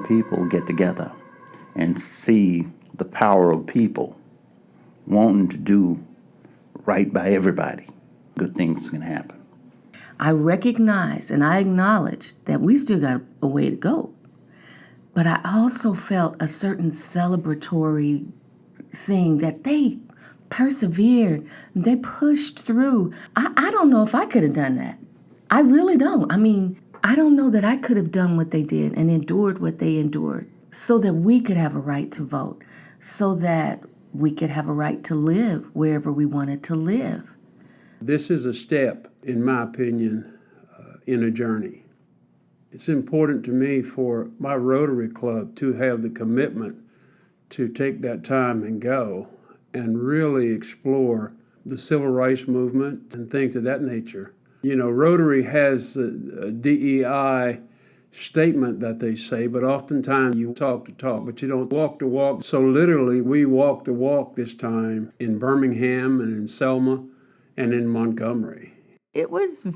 people get together and see the power of people wanting to do right by everybody, good things can happen. I recognize and I acknowledge that we still got a way to go. But I also felt a certain celebratory thing that they persevered, they pushed through. I don't know if I could have done that. I really don't. I mean, I don't know that I could have done what they did and endured what they endured so that we could have a right to vote, so that we could have a right to live wherever we wanted to live. This is a step, in my opinion, in a journey. It's important to me for my Rotary Club to have the commitment to take that time and go and really explore the civil rights movement and things of that nature. You know, Rotary has a DEI statement that they say, but oftentimes you talk the talk, but you don't walk the walk. So literally, we walked the walk this time in Birmingham and in Selma and in Montgomery. It was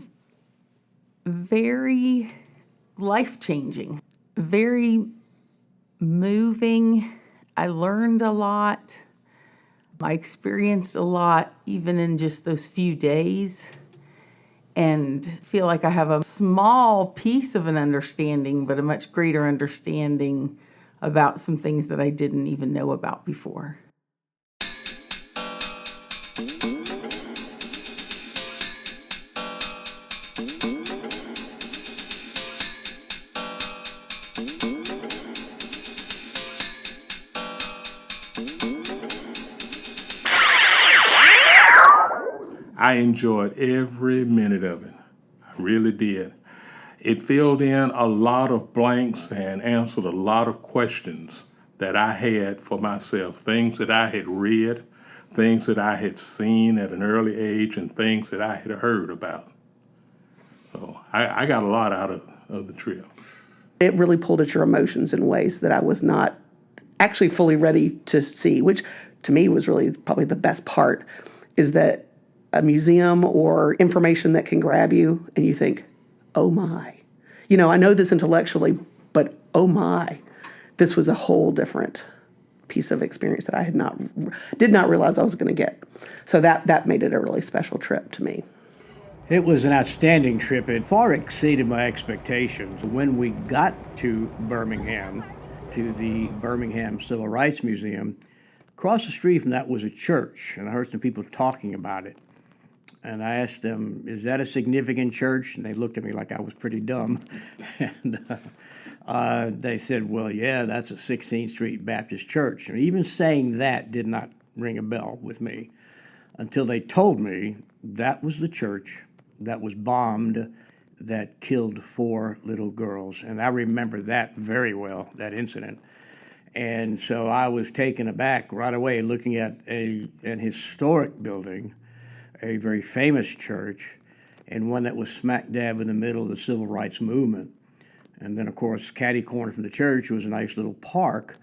very life-changing, very moving. I learned a lot. I experienced a lot even in just those few days, and feel like I have a small piece of an understanding, but a much greater understanding about some things that I didn't even know about before. I enjoyed every minute of it. I really did. It filled in a lot of blanks and answered a lot of questions that I had for myself, things that I had read, things that I had seen at an early age, and things that I had heard about. So I got a lot out of the trip. It really pulled at your emotions in ways that I was not actually fully ready to see, which to me was really probably the best part, is that a museum or information that can grab you and you think, oh my. You know, I know this intellectually, but oh my, this was a whole different piece of experience that I did not realize I was going to get. So that made it a really special trip to me. It was an outstanding trip. It far exceeded my expectations. When we got to Birmingham, to the Birmingham Civil Rights Museum, across the street from that was a church, and I heard some people talking about it. And I asked them, is that a significant church? And they looked at me like I was pretty dumb. And they said, well, yeah, that's a 16th Street Baptist church. And even saying that did not ring a bell with me until they told me that was the church that was bombed that killed 4 little girls. And I remember that very well, that incident. And so I was taken aback right away looking at an historic building, a very famous church, and one that was smack dab in the middle of the civil rights movement. And then, of course, catty corner from the church was a nice little park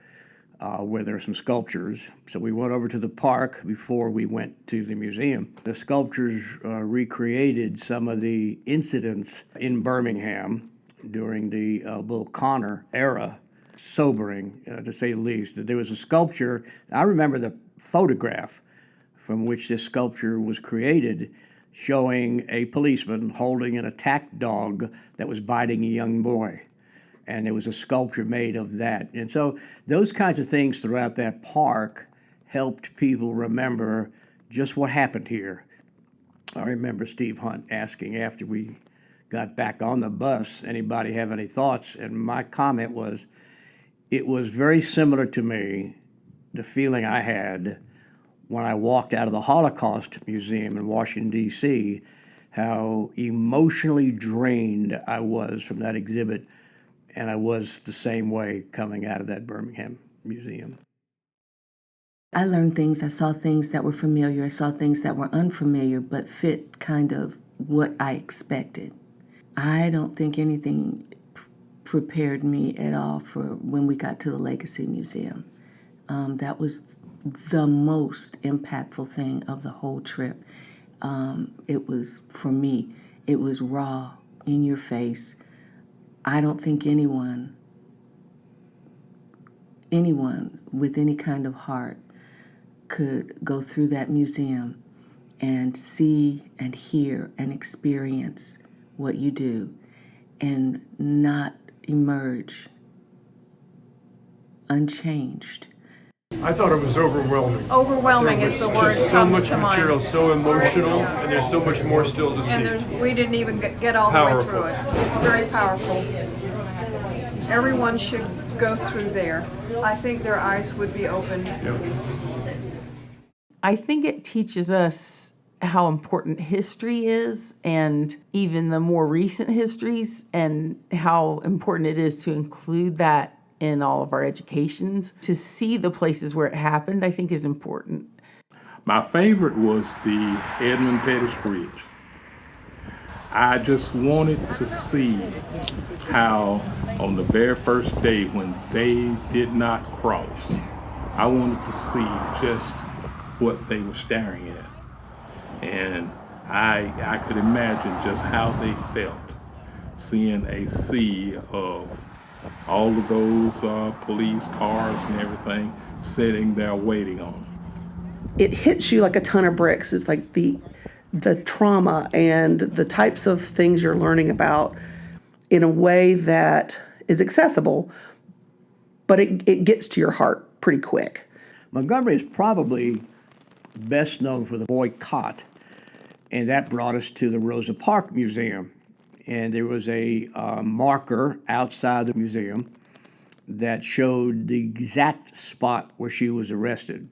where there are some sculptures. So we went over to the park before we went to the museum. The sculptures recreated some of the incidents in Birmingham during the Bull Connor era. Sobering, to say the least. There was a sculpture, I remember the photograph from which this sculpture was created, showing a policeman holding an attack dog that was biting a young boy. And there was a sculpture made of that. And so those kinds of things throughout that park helped people remember just what happened here. I remember Steve Hunt asking after we got back on the bus, anybody have any thoughts? And my comment was, it was very similar to me, the feeling I had when I walked out of the Holocaust Museum in Washington, D.C., how emotionally drained I was from that exhibit, and I was the same way coming out of that Birmingham Museum. I learned things, I saw things that were familiar, I saw things that were unfamiliar, but fit kind of what I expected. I don't think anything prepared me at all for when we got to the Legacy Museum. That was the most impactful thing of the whole trip. It was, for me, it was raw, in your face. I don't think anyone anyone with any kind of heart could go through that museum and see and hear and experience what you do and not emerge unchanged. I thought it was overwhelming. Overwhelming There is the was word just that so comes much to material, mind. so emotional, and there's so much more still to And see. we didn't even get all the way Powerful. through it. It's very powerful. Everyone should go through there. I think their eyes would be opened. I think it teaches us how important history is, and even the more recent histories, and how important it is to include that in all of our educations. To see the places where it happened, I think, is important. My favorite was the Edmund Pettus Bridge. I just wanted to see how on the very first day when they did not cross, I wanted to see just what they were staring at. And I could imagine just how they felt seeing a sea of all of those police cars and everything sitting there waiting on them. It hits you like a ton of bricks. It's like the trauma and the types of things you're learning about in a way that is accessible, but it gets to your heart pretty quick. Montgomery is probably best known for the boycott, and that brought us to the Rosa Parks Museum. And there was a marker outside the museum that showed the exact spot where she was arrested.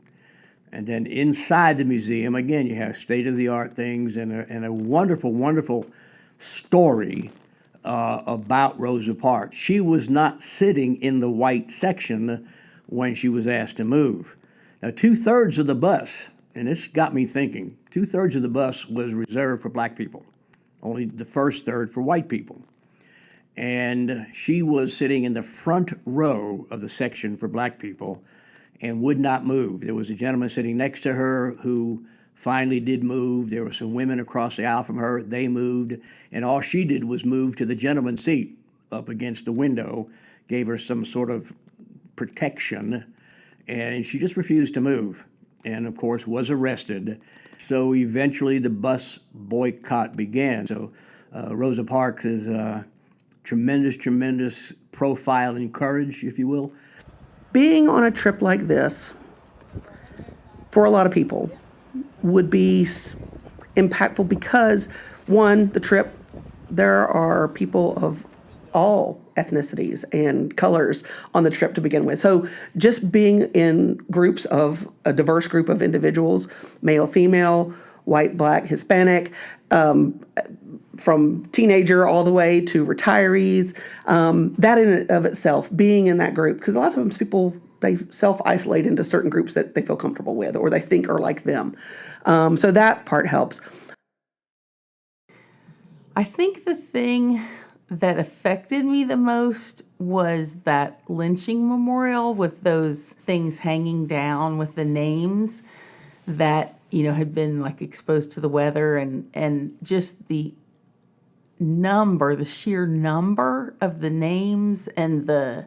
And then inside the museum, again, you have state-of-the-art things and a wonderful, wonderful story about Rosa Parks. She was not sitting in the white section when she was asked to move. Now, 2/3 of the bus, and this got me thinking, 2/3 of the bus was reserved for black people, only the first third for white people. And she was sitting in the front row of the section for black people and would not move. There was a gentleman sitting next to her who finally did move. There were some women across the aisle from her. They moved. And all she did was move to the gentleman's seat up against the window, gave her some sort of protection, and she just refused to move. And of course, was arrested. So eventually the bus boycott began. So Rosa Parks is tremendous, tremendous profile and courage, if you will. Being on a trip like this, for a lot of people, would be impactful because, one, the trip, there are people of all ethnicities and colors on the trip to begin with. So just being in groups of a diverse group of individuals, male, female, white, black, Hispanic, from teenager all the way to retirees, that in and of itself, being in that group, because a lot of times people, they self-isolate into certain groups that they feel comfortable with or they think are like them. So that part helps. I think the thing that affected me the most was that lynching memorial with those things hanging down with the names that, had been like exposed to the weather, and just the sheer number of the names and the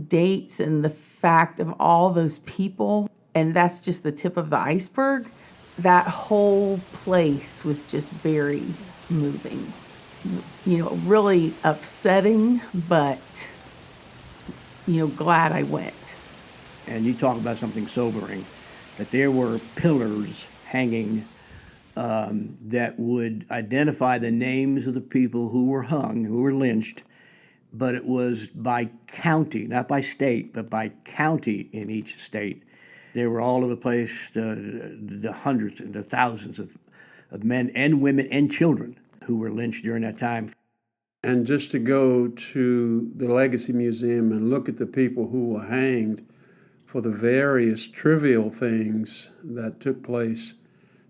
dates and the fact of all those people. And that's just the tip of the iceberg. That whole place was just very moving. Really upsetting, but, glad I went. And you talk about something sobering, that there were pillars hanging that would identify the names of the people who were hung, who were lynched, but it was by county, not by state, but by county in each state. They were all over the place, the hundreds and the thousands of men and women and children who were lynched during that time. And just to go to the Legacy Museum and look at the people who were hanged for the various trivial things that took place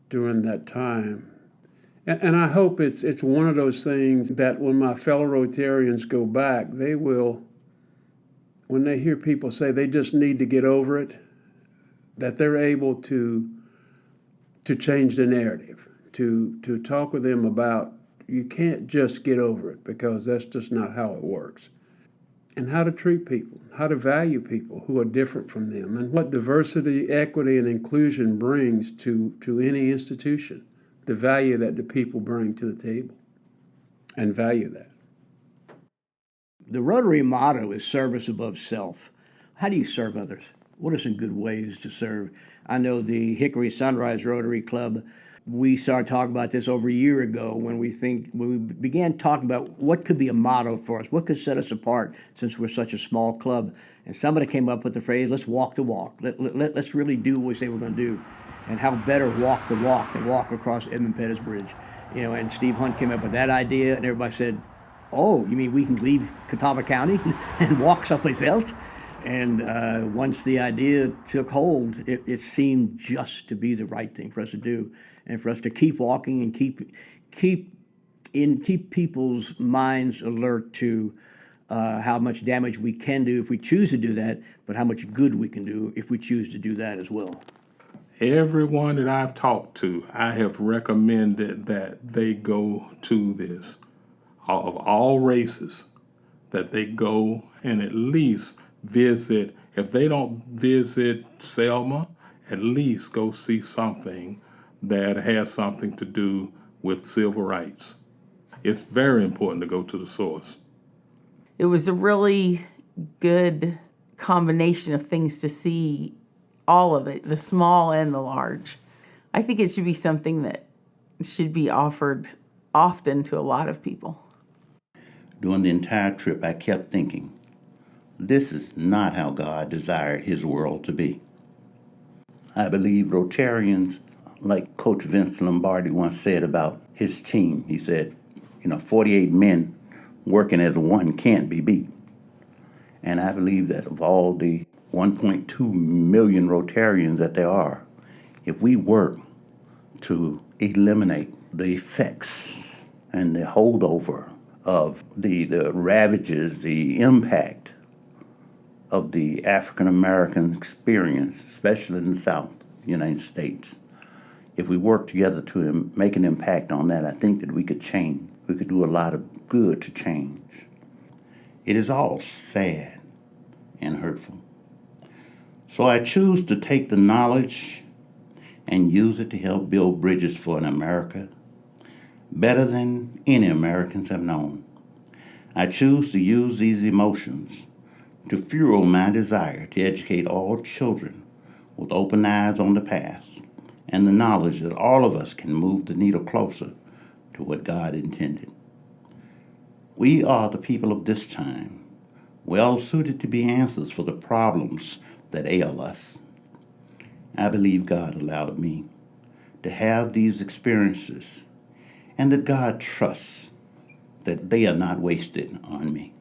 during that time. And I hope it's one of those things that when my fellow Rotarians go back, they will, when they hear people say they just need to get over it, that they're able to change the narrative, to talk with them about you can't just get over it, because that's just not how it works. and how to treat people, how to value people who are different from them, and what diversity, equity, and inclusion brings to any institution, the value that the people bring to the table, and value that. The Rotary motto is service above self. How do you serve others? What are some good ways to serve? I know the Hickory Sunrise Rotary Club, we started talking about this over a year ago when we began talking about what could be a motto for us, what could set us apart since we're such a small club. And somebody came up with the phrase, let's walk the walk. Let's really do what we say we're going to do. And how better walk the walk than walk across Edmund Pettus Bridge. And Steve Hunt came up with that idea, and everybody said, oh, you mean we can leave Catawba County and walk someplace else? And once the idea took hold, it seemed just to be the right thing for us to do, and for us to keep walking and keep people's minds alert to how much damage we can do if we choose to do that, but how much good we can do if we choose to do that as well. Everyone that I've talked to, I have recommended that they go to this, of all races, that they go and at least visit. If they don't visit Selma, at least go see something that has something to do with civil rights. It's very important to go to the source. It was a really good combination of things to see, all of it, the small and the large. I think it should be something that should be offered often to a lot of people. During the entire trip, I kept thinking, this is not how God desired his world to be. I believe Rotarians, like Coach Vince Lombardi once said about his team, he said, 48 men working as one can't be beat. And I believe that of all the 1.2 million Rotarians that there are, if we work to eliminate the effects and the holdover of the ravages, the impact of the African American experience, especially in the South United States. If we work together to make an impact on that, I think that we could change. We could do a lot of good to change. It is all sad and hurtful. So I choose to take the knowledge and use it to help build bridges for an America better than any Americans have known. I choose to use these emotions to fuel my desire to educate all children with open eyes on the past and the knowledge that all of us can move the needle closer to what God intended. We are the people of this time, well suited to be answers for the problems that ail us. I believe God allowed me to have these experiences, and that God trusts that they are not wasted on me.